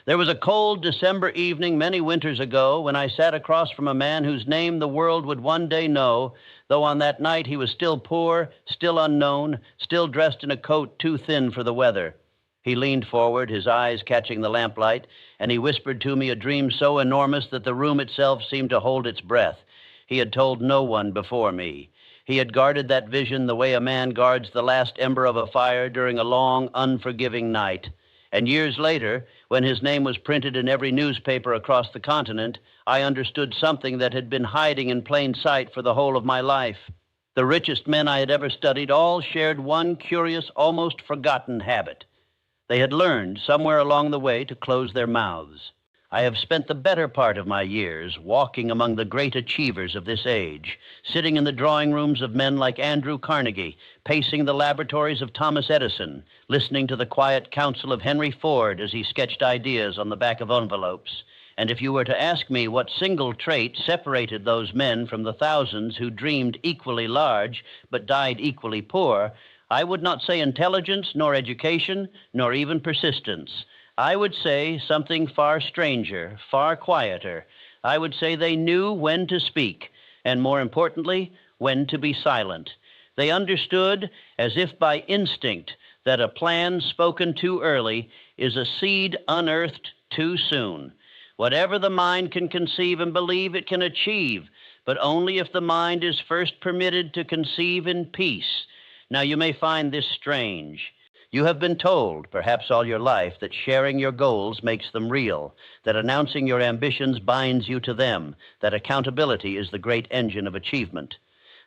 There was a cold December evening many winters ago when I sat across from a man whose name the world would one day know, though on that night he was still poor, still unknown, still dressed in a coat too thin for the weather. He leaned forward, his eyes catching the lamplight, and he whispered to me a dream so enormous that the room itself seemed to hold its breath. He had told no one before me. He had guarded that vision the way a man guards the last ember of a fire during a long, unforgiving night. And years later, when his name was printed in every newspaper across the continent, I understood something that had been hiding in plain sight for the whole of my life. The richest men I had ever studied all shared one curious, almost forgotten habit. They had learned somewhere along the way to close their mouths. I have spent the better part of my years walking among the great achievers of this age, sitting in the drawing rooms of men like Andrew Carnegie, pacing the laboratories of Thomas Edison, listening to the quiet counsel of Henry Ford as he sketched ideas on the back of envelopes. And if you were to ask me what single trait separated those men from the thousands who dreamed equally large but died equally poor, I would not say intelligence, nor education, nor even persistence. I would say something far stranger, far quieter. I would say they knew when to speak, and more importantly, when to be silent. They understood, as if by instinct, that a plan spoken too early is a seed unearthed too soon. Whatever the mind can conceive and believe, it can achieve, but only if the mind is first permitted to conceive in peace. Now, you may find this strange. You have been told, perhaps all your life, that sharing your goals makes them real, that announcing your ambitions binds you to them, that accountability is the great engine of achievement.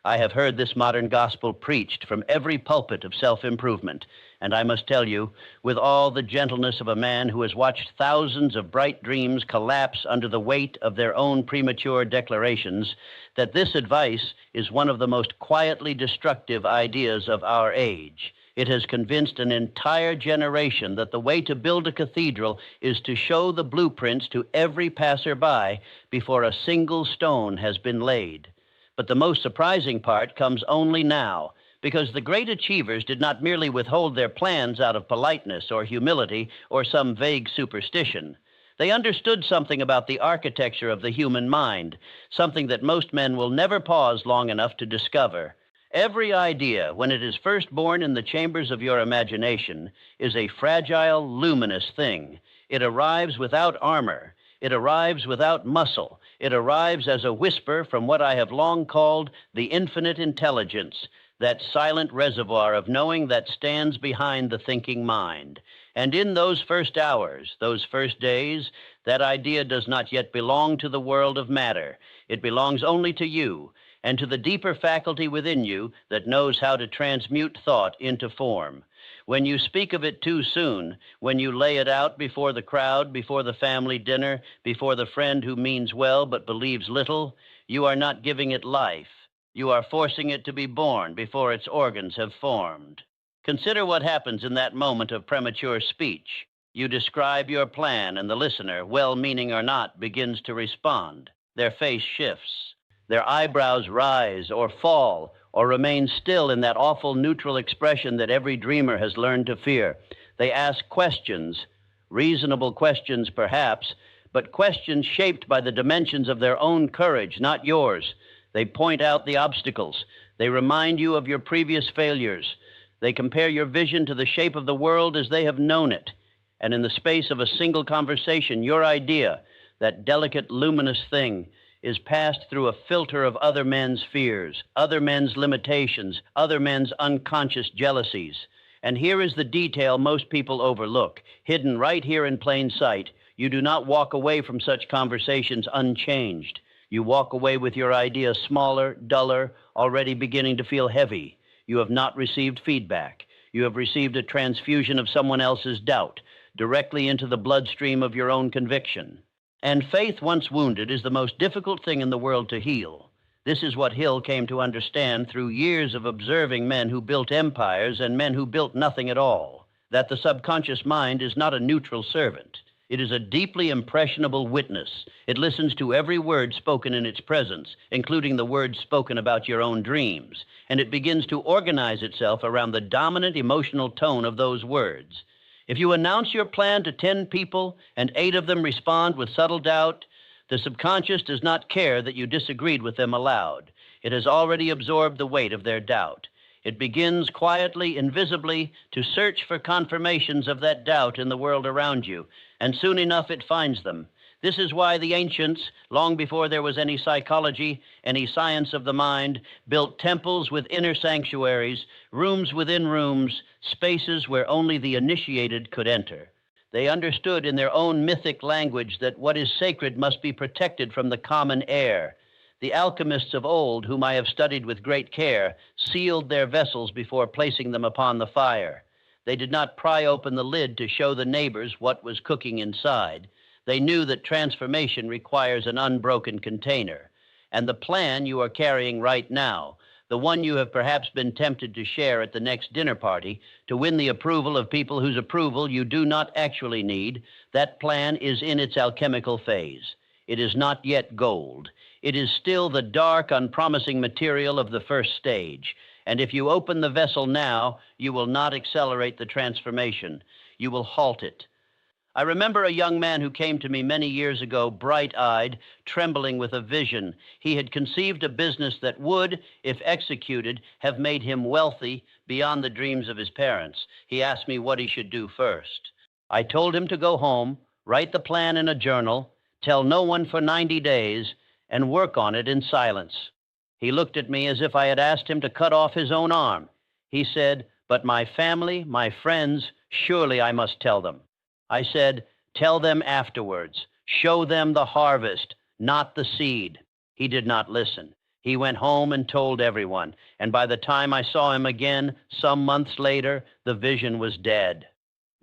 I have heard this modern gospel preached from every pulpit of self-improvement, and I must tell you, with all the gentleness of a man who has watched thousands of bright dreams collapse under the weight of their own premature declarations, that this advice is one of the most quietly destructive ideas of our age. It has convinced an entire generation that the way to build a cathedral is to show the blueprints to every passerby before a single stone has been laid. But the most surprising part comes only now, because the great achievers did not merely withhold their plans out of politeness or humility or some vague superstition. They understood something about the architecture of the human mind, something that most men will never pause long enough to discover. Every idea, when it is first born in the chambers of your imagination, is a fragile, luminous thing. It arrives without armor. It arrives without muscle. It arrives as a whisper from what I have long called the infinite intelligence, that silent reservoir of knowing that stands behind the thinking mind. And in those first hours, those first days, that idea does not yet belong to the world of matter. It belongs only to you, and to the deeper faculty within you that knows how to transmute thought into form. When you speak of it too soon, when you lay it out before the crowd, before the family dinner, before the friend who means well but believes little, you are not giving it life. You are forcing it to be born before its organs have formed. Consider what happens in that moment of premature speech. You describe your plan, and the listener, well-meaning or not, begins to respond. Their face shifts. Their eyebrows rise or fall or remain still in that awful neutral expression that every dreamer has learned to fear. They ask questions, reasonable questions perhaps, but questions shaped by the dimensions of their own courage, not yours. They point out the obstacles. They remind you of your previous failures. They compare your vision to the shape of the world as they have known it. And in the space of a single conversation, your idea, that delicate, luminous thing, is passed through a filter of other men's fears, other men's limitations, other men's unconscious jealousies. And here is the detail most people overlook, hidden right here in plain sight. You do not walk away from such conversations unchanged. You walk away with your idea smaller, duller, already beginning to feel heavy. You have not received feedback. You have received a transfusion of someone else's doubt, directly into the bloodstream of your own conviction. And faith, once wounded, is the most difficult thing in the world to heal. This is what Hill came to understand through years of observing men who built empires and men who built nothing at all, that the subconscious mind is not a neutral servant. It is a deeply impressionable witness. It listens to every word spoken in its presence, including the words spoken about your own dreams, and it begins to organize itself around the dominant emotional tone of those words. If you announce your plan to 10 people and 8 of them respond with subtle doubt, the subconscious does not care that you disagreed with them aloud. It has already absorbed the weight of their doubt. It begins quietly, invisibly, to search for confirmations of that doubt in the world around you, and soon enough it finds them. This is why the ancients, long before there was any psychology, any science of the mind, built temples with inner sanctuaries, rooms within rooms, spaces where only the initiated could enter. They understood in their own mythic language that what is sacred must be protected from the common air. The alchemists of old, whom I have studied with great care, sealed their vessels before placing them upon the fire. They did not pry open the lid to show the neighbors what was cooking inside. They knew that transformation requires an unbroken container. And the plan you are carrying right now, the one you have perhaps been tempted to share at the next dinner party to win the approval of people whose approval you do not actually need, that plan is in its alchemical phase. It is not yet gold. It is still the dark, unpromising material of the first stage. And if you open the vessel now, you will not accelerate the transformation. You will halt it. I remember a young man who came to me many years ago, bright-eyed, trembling with a vision. He had conceived a business that would, if executed, have made him wealthy beyond the dreams of his parents. He asked me what he should do first. I told him to go home, write the plan in a journal, tell no one for 90 days, and work on it in silence. He looked at me as if I had asked him to cut off his own arm. He said, "But my family, my friends, surely I must tell them." I said, "Tell them afterwards. Show them the harvest, not the seed." He did not listen. He went home and told everyone. And by the time I saw him again, some months later, the vision was dead.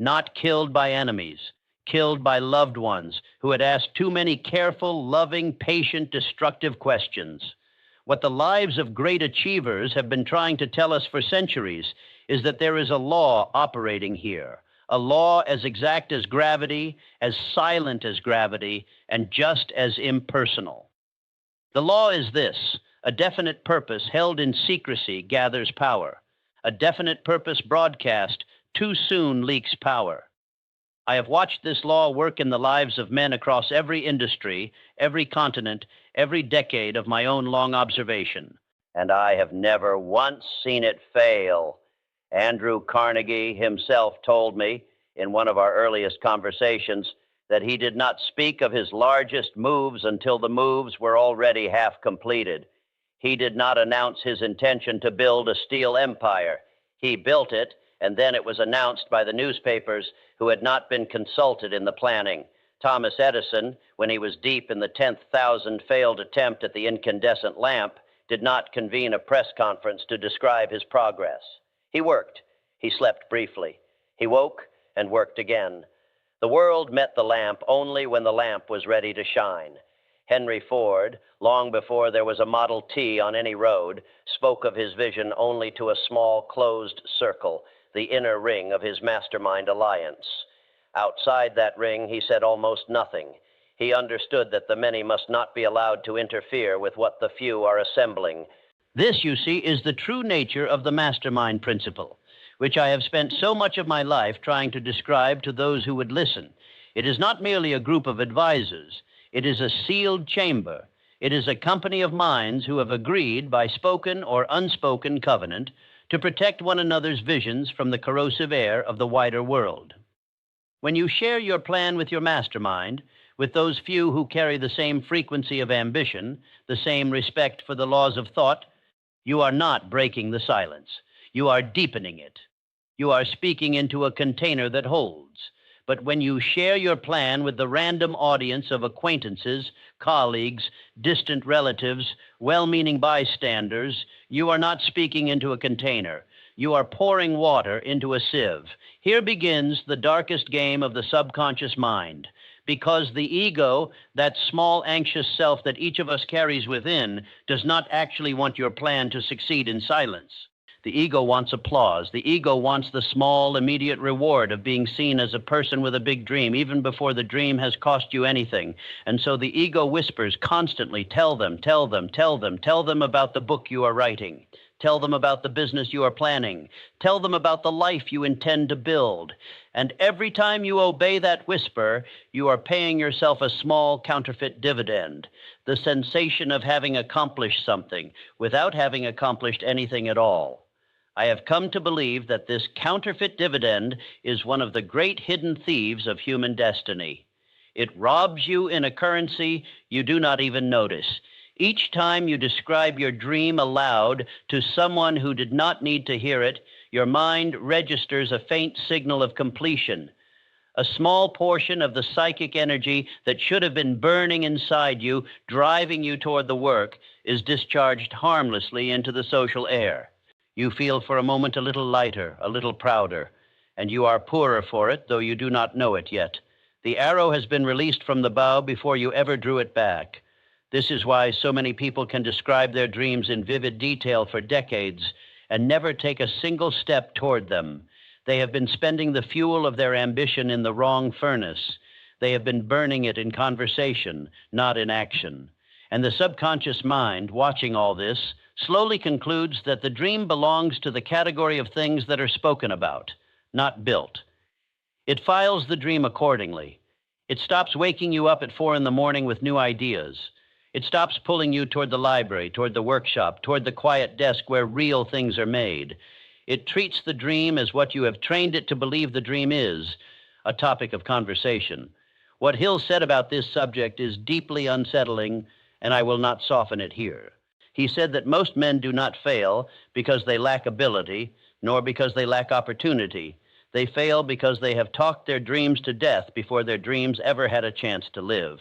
Not killed by enemies, killed by loved ones who had asked too many careful, loving, patient, destructive questions. What the lives of great achievers have been trying to tell us for centuries is that there is a law operating here. A law as exact as gravity, as silent as gravity, and just as impersonal. The law is this: a definite purpose held in secrecy gathers power. A definite purpose broadcast too soon leaks power. I have watched this law work in the lives of men across every industry, every continent, every decade of my own long observation. And I have never once seen it fail. Andrew Carnegie himself told me in one of our earliest conversations that he did not speak of his largest moves until the moves were already half completed. He did not announce his intention to build a steel empire. He built it, and then it was announced by the newspapers who had not been consulted in the planning. Thomas Edison, when he was deep in the 10,000th failed attempt at the incandescent lamp, did not convene a press conference to describe his progress. He worked. He slept briefly. He woke and worked again. The world met the lamp only when the lamp was ready to shine. Henry Ford, long before there was a Model T on any road, spoke of his vision only to a small closed circle, the inner ring of his Mastermind alliance. Outside that ring, he said almost nothing. He understood that the many must not be allowed to interfere with what the few are assembling. This, you see, is the true nature of the Mastermind principle, which I have spent so much of my life trying to describe to those who would listen. It is not merely a group of advisors. It is a sealed chamber. It is a company of minds who have agreed by spoken or unspoken covenant to protect one another's visions from the corrosive air of the wider world. When you share your plan with your mastermind, with those few who carry the same frequency of ambition, the same respect for the laws of thought, you are not breaking the silence. You are deepening it. You are speaking into a container that holds. But when you share your plan with the random audience of acquaintances, colleagues, distant relatives, well-meaning bystanders, you are not speaking into a container. You are pouring water into a sieve. Here begins the darkest game of the subconscious mind. Because the ego, that small anxious self that each of us carries within, does not actually want your plan to succeed in silence. The ego wants applause. The ego wants the small, immediate reward of being seen as a person with a big dream, even before the dream has cost you anything. And so the ego whispers constantly, tell them about the book you are writing. Tell them about the business you are planning. Tell them about the life you intend to build. And every time you obey that whisper, you are paying yourself a small counterfeit dividend, the sensation of having accomplished something without having accomplished anything at all. I have come to believe that this counterfeit dividend is one of the great hidden thieves of human destiny. It robs you in a currency you do not even notice. Each time you describe your dream aloud to someone who did not need to hear it, your mind registers a faint signal of completion. A small portion of the psychic energy that should have been burning inside you, driving you toward the work, is discharged harmlessly into the social air. You feel for a moment a little lighter, a little prouder, and you are poorer for it, though you do not know it yet. The arrow has been released from the bow before you ever drew it back. This is why so many people can describe their dreams in vivid detail for decades and never take a single step toward them. They have been spending the fuel of their ambition in the wrong furnace. They have been burning it in conversation, not in action. And the subconscious mind, watching all this, slowly concludes that the dream belongs to the category of things that are spoken about, not built. It files the dream accordingly. It stops waking you up at 4 a.m. with new ideas. It stops pulling you toward the library, toward the workshop, toward the quiet desk where real things are made. It treats the dream as what you have trained it to believe the dream is, a topic of conversation. What Hill said about this subject is deeply unsettling, and I will not soften it here. He said that most men do not fail because they lack ability, nor because they lack opportunity. They fail because they have talked their dreams to death before their dreams ever had a chance to live.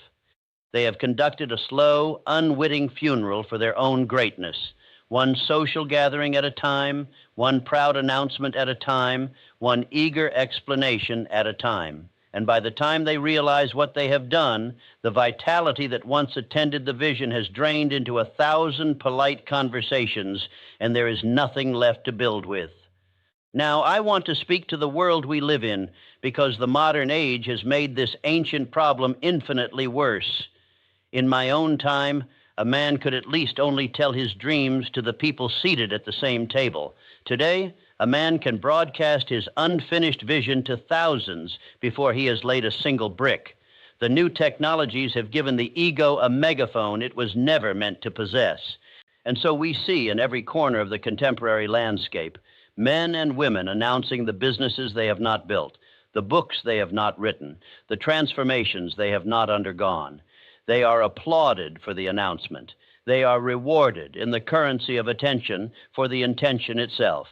They have conducted a slow, unwitting funeral for their own greatness, one social gathering at a time, one proud announcement at a time, one eager explanation at a time. And by the time they realize what they have done, the vitality that once attended the vision has drained into 1,000 polite conversations, and there is nothing left to build with. Now, I want to speak to the world we live in because the modern age has made this ancient problem infinitely worse. In my own time, a man could at least only tell his dreams to the people seated at the same table. Today, a man can broadcast his unfinished vision to thousands before he has laid a single brick. The new technologies have given the ego a megaphone it was never meant to possess. And so we see in every corner of the contemporary landscape men and women announcing the businesses they have not built, the books they have not written, the transformations they have not undergone. They are applauded for the announcement. They are rewarded in the currency of attention for the intention itself.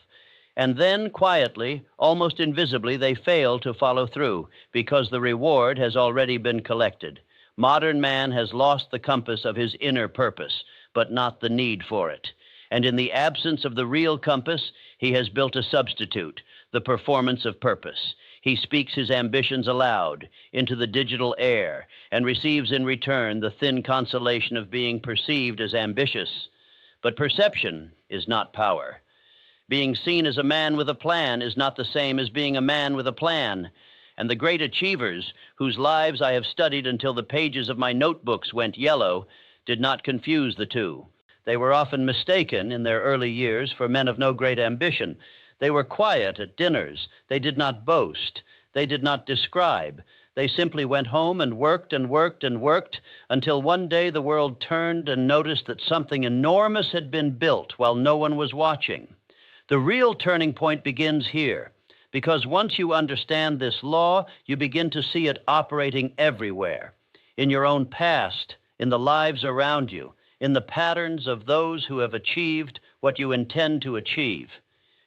And then, quietly, almost invisibly, they fail to follow through because the reward has already been collected. Modern man has lost the compass of his inner purpose, but not the need for it. And in the absence of the real compass, he has built a substitute, the performance of purpose. He speaks his ambitions aloud into the digital air and receives in return the thin consolation of being perceived as ambitious. But perception is not power. Being seen as a man with a plan is not the same as being a man with a plan. And the great achievers, whose lives I have studied until the pages of my notebooks went yellow, did not confuse the two. They were often mistaken in their early years for men of no great ambition. They were quiet at dinners. They did not boast. They did not describe. They simply went home and worked and worked and worked until one day the world turned and noticed that something enormous had been built while no one was watching. The real turning point begins here, because once you understand this law, you begin to see it operating everywhere, in your own past, in the lives around you, in the patterns of those who have achieved what you intend to achieve.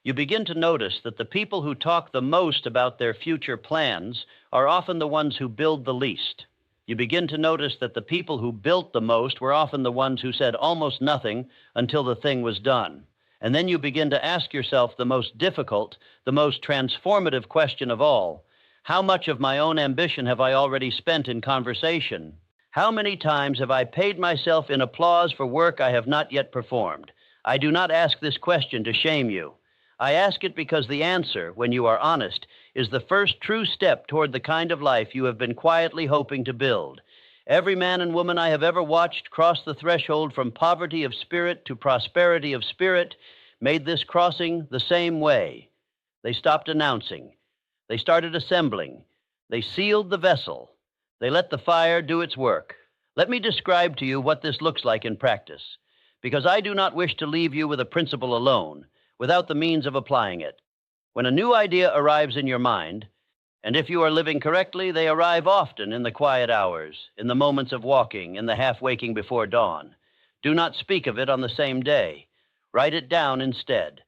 You begin to notice that the people who talk the most about their future plans are often the ones who build the least. You begin to notice that the people who built the most were often the ones who said almost nothing until the thing was done. And then you begin to ask yourself the most difficult, the most transformative question of all. How much of my own ambition have I already spent in conversation? How many times have I paid myself in applause for work I have not yet performed? I do not ask this question to shame you. I ask it because the answer, when you are honest, is the first true step toward the kind of life you have been quietly hoping to build. Every man and woman I have ever watched cross the threshold from poverty of spirit to prosperity of spirit made this crossing the same way. They stopped announcing. They started assembling. They sealed the vessel. They let the fire do its work. Let me describe to you what this looks like in practice, because I do not wish to leave you with a principle alone, without the means of applying it. When a new idea arrives in your mind, and if you are living correctly, they arrive often in the quiet hours, in the moments of walking, in the half-waking before dawn. Do not speak of it on the same day. Write it down instead.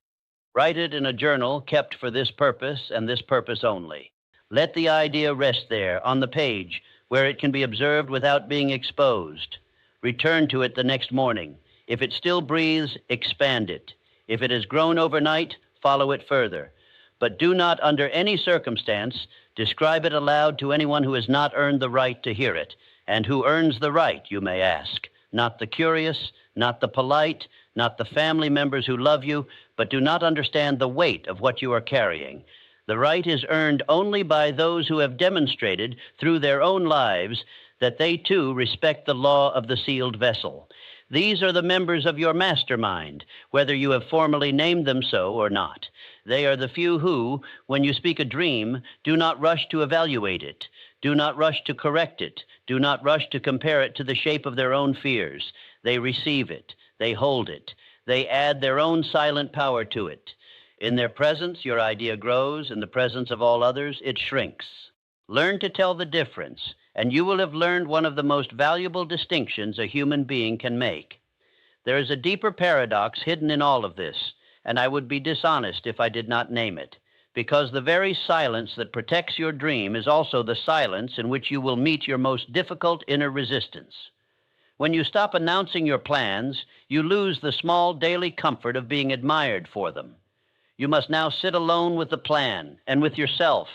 Write it in a journal kept for this purpose and this purpose only. Let the idea rest there on the page where it can be observed without being exposed. Return to it the next morning. If it still breathes, expand it. If it has grown overnight, follow it further. But do not, under any circumstance, describe it aloud to anyone who has not earned the right to hear it. And who earns the right, you may ask? Not the curious, not the polite, not the family members who love you, but do not understand the weight of what you are carrying. The right is earned only by those who have demonstrated through their own lives that they too respect the law of the sealed vessel. These are the members of your mastermind, whether you have formally named them so or not. They are the few who, when you speak a dream, do not rush to evaluate it, do not rush to correct it, do not rush to compare it to the shape of their own fears. They receive it, they hold it, they add their own silent power to it. In their presence, your idea grows. In the presence of all others, it shrinks. Learn to tell the difference, and you will have learned one of the most valuable distinctions a human being can make. There is a deeper paradox hidden in all of this, and I would be dishonest if I did not name it, because the very silence that protects your dream is also the silence in which you will meet your most difficult inner resistance. When you stop announcing your plans, you lose the small daily comfort of being admired for them. You must now sit alone with the plan and with yourself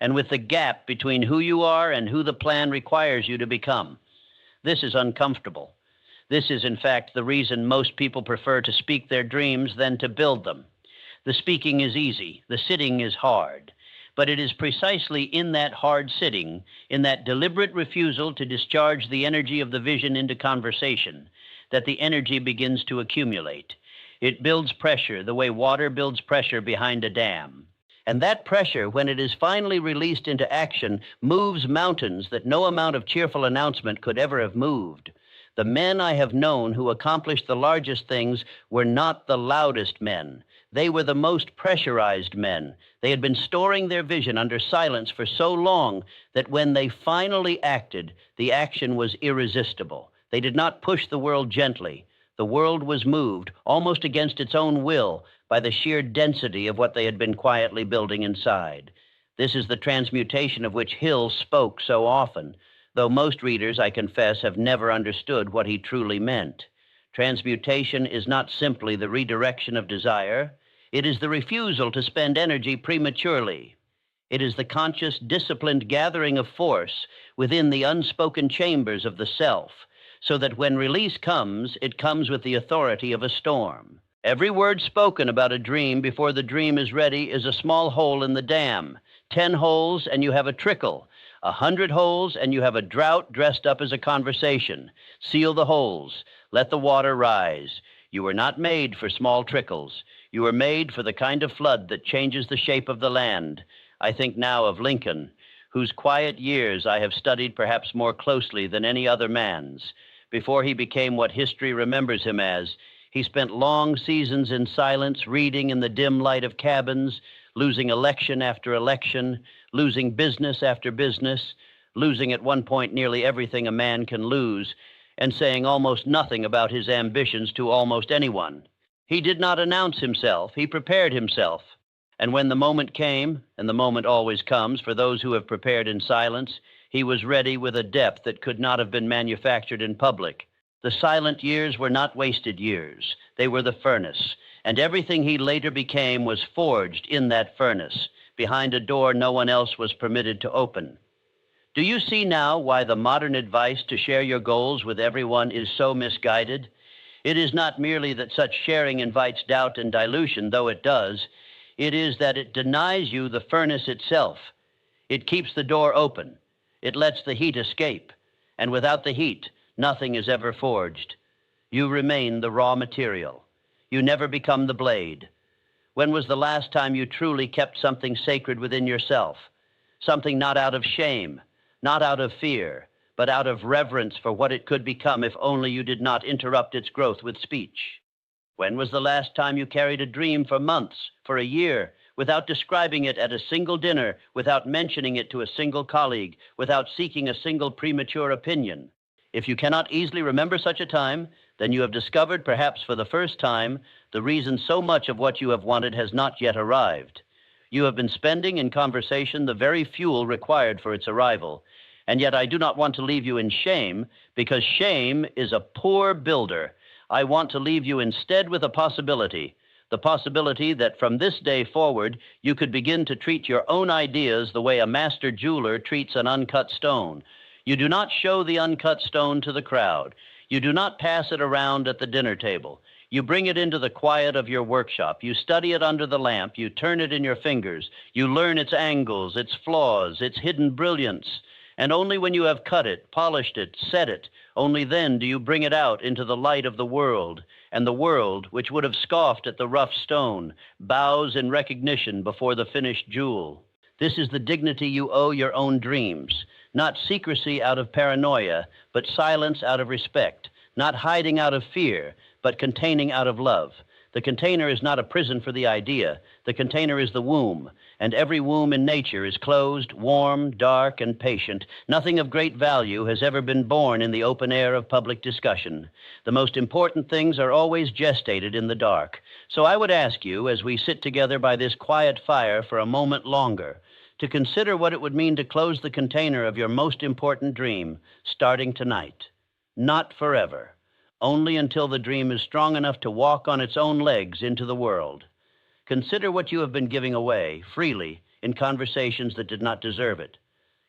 and with the gap between who you are and who the plan requires you to become. This is uncomfortable. This is, in fact, the reason most people prefer to speak their dreams than to build them. The speaking is easy, the sitting is hard. But it is precisely in that hard sitting, in that deliberate refusal to discharge the energy of the vision into conversation, that the energy begins to accumulate. It builds pressure the way water builds pressure behind a dam. And that pressure, when it is finally released into action, moves mountains that no amount of cheerful announcement could ever have moved. The men I have known who accomplished the largest things were not the loudest men. They were the most pressurized men. They had been storing their vision under silence for so long that when they finally acted, the action was irresistible. They did not push the world gently. The world was moved, almost against its own will, by the sheer density of what they had been quietly building inside. This is the transmutation of which Hill spoke so often, though most readers, I confess, have never understood what he truly meant. Transmutation is not simply the redirection of desire. It is the refusal to spend energy prematurely. It is the conscious, disciplined gathering of force within the unspoken chambers of the self, so that when release comes, it comes with the authority of a storm. Every word spoken about a dream before the dream is ready is a small hole in the dam. 10 holes and you have a trickle. 100 holes and you have a drought dressed up as a conversation. Seal the holes. Let the water rise. You were not made for small trickles. You were made for the kind of flood that changes the shape of the land. I think now of Lincoln, whose quiet years I have studied perhaps more closely than any other man's. Before he became what history remembers him as, he spent long seasons in silence, reading in the dim light of cabins, losing election after election, losing business after business, losing at one point nearly everything a man can lose, and saying almost nothing about his ambitions to almost anyone. He did not announce himself, he prepared himself. And when the moment came, and the moment always comes for those who have prepared in silence, he was ready with a depth that could not have been manufactured in public. The silent years were not wasted years. They were the furnace, and everything he later became was forged in that furnace, behind a door no one else was permitted to open. Do you see now why the modern advice to share your goals with everyone is so misguided? It is not merely that such sharing invites doubt and dilution, though it does. It is that it denies you the furnace itself. It keeps the door open. It lets the heat escape, and without the heat, nothing is ever forged. You remain the raw material. You never become the blade. When was the last time you truly kept something sacred within yourself? Something not out of shame, not out of fear, but out of reverence for what it could become if only you did not interrupt its growth with speech. When was the last time you carried a dream for months, for a year, without describing it at a single dinner, without mentioning it to a single colleague, without seeking a single premature opinion? If you cannot easily remember such a time, then you have discovered, perhaps for the first time, the reason so much of what you have wanted has not yet arrived. You have been spending in conversation the very fuel required for its arrival. And yet I do not want to leave you in shame, because shame is a poor builder. I want to leave you instead with a possibility, the possibility that from this day forward, you could begin to treat your own ideas the way a master jeweler treats an uncut stone. You do not show the uncut stone to the crowd. You do not pass it around at the dinner table. You bring it into the quiet of your workshop. You study it under the lamp. You turn it in your fingers. You learn its angles, its flaws, its hidden brilliance. And only when you have cut it, polished it, set it, only then do you bring it out into the light of the world. And the world, which would have scoffed at the rough stone, bows in recognition before the finished jewel. This is the dignity you owe your own dreams. Not secrecy out of paranoia, but silence out of respect. Not hiding out of fear, but containing out of love. The container is not a prison for the idea. The container is the womb, and every womb in nature is closed, warm, dark, and patient. Nothing of great value has ever been born in the open air of public discussion. The most important things are always gestated in the dark. So I would ask you, as we sit together by this quiet fire for a moment longer, to consider what it would mean to close the container of your most important dream, starting tonight. Not forever. Only until the dream is strong enough to walk on its own legs into the world. Consider what you have been giving away, freely, in conversations that did not deserve it.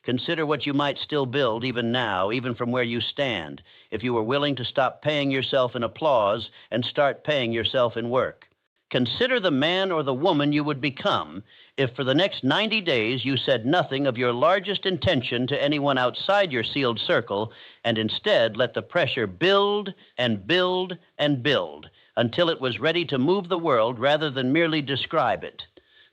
Consider what you might still build even now, even from where you stand, if you were willing to stop paying yourself in applause and start paying yourself in work. Consider the man or the woman you would become if for the next 90 days you said nothing of your largest intention to anyone outside your sealed circle, and instead let the pressure build and build and build until it was ready to move the world rather than merely describe it.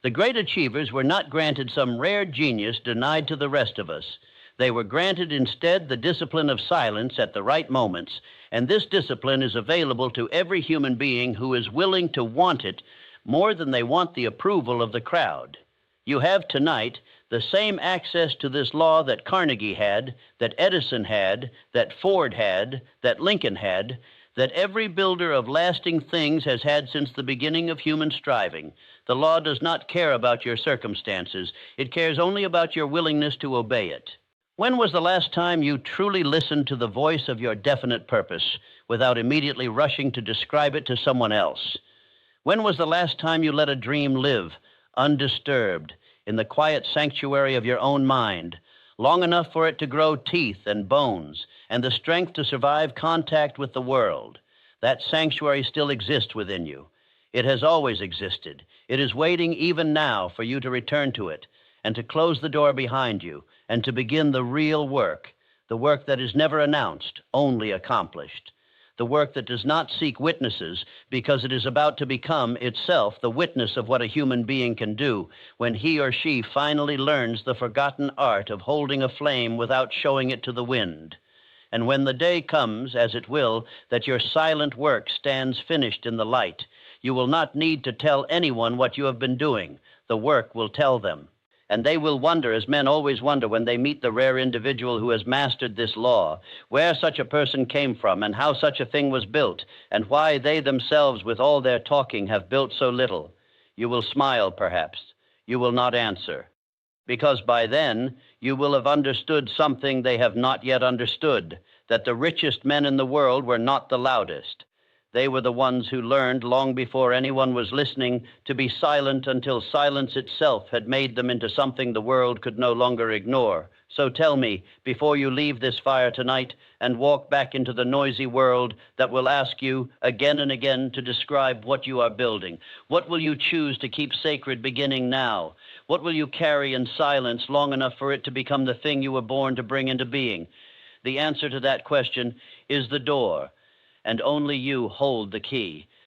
The great achievers were not granted some rare genius denied to the rest of us. They were granted instead the discipline of silence at the right moments, and this discipline is available to every human being who is willing to want it more than they want the approval of the crowd. You have tonight the same access to this law that Carnegie had, that Edison had, that Ford had, that Lincoln had, that every builder of lasting things has had since the beginning of human striving. The law does not care about your circumstances. It cares only about your willingness to obey it. When was the last time you truly listened to the voice of your definite purpose without immediately rushing to describe it to someone else? When was the last time you let a dream live, undisturbed, in the quiet sanctuary of your own mind, long enough for it to grow teeth and bones and the strength to survive contact with the world? That sanctuary still exists within you. It has always existed. It is waiting even now for you to return to it and to close the door behind you and to begin the real work, the work that is never announced, only accomplished. The work that does not seek witnesses because it is about to become itself the witness of what a human being can do when he or she finally learns the forgotten art of holding a flame without showing it to the wind. And when the day comes, as it will, that your silent work stands finished in the light, you will not need to tell anyone what you have been doing. The work will tell them. And they will wonder, as men always wonder when they meet the rare individual who has mastered this law, where such a person came from and how such a thing was built, and why they themselves, with all their talking, have built so little. You will smile, perhaps. You will not answer. Because by then, you will have understood something they have not yet understood, that the richest men in the world were not the loudest. They were the ones who learned, long before anyone was listening, to be silent until silence itself had made them into something the world could no longer ignore. So tell me, before you leave this fire tonight and walk back into the noisy world that will ask you again and again to describe what you are building, what will you choose to keep sacred beginning now? What will you carry in silence long enough for it to become the thing you were born to bring into being? The answer to that question is the door. And only you hold the key.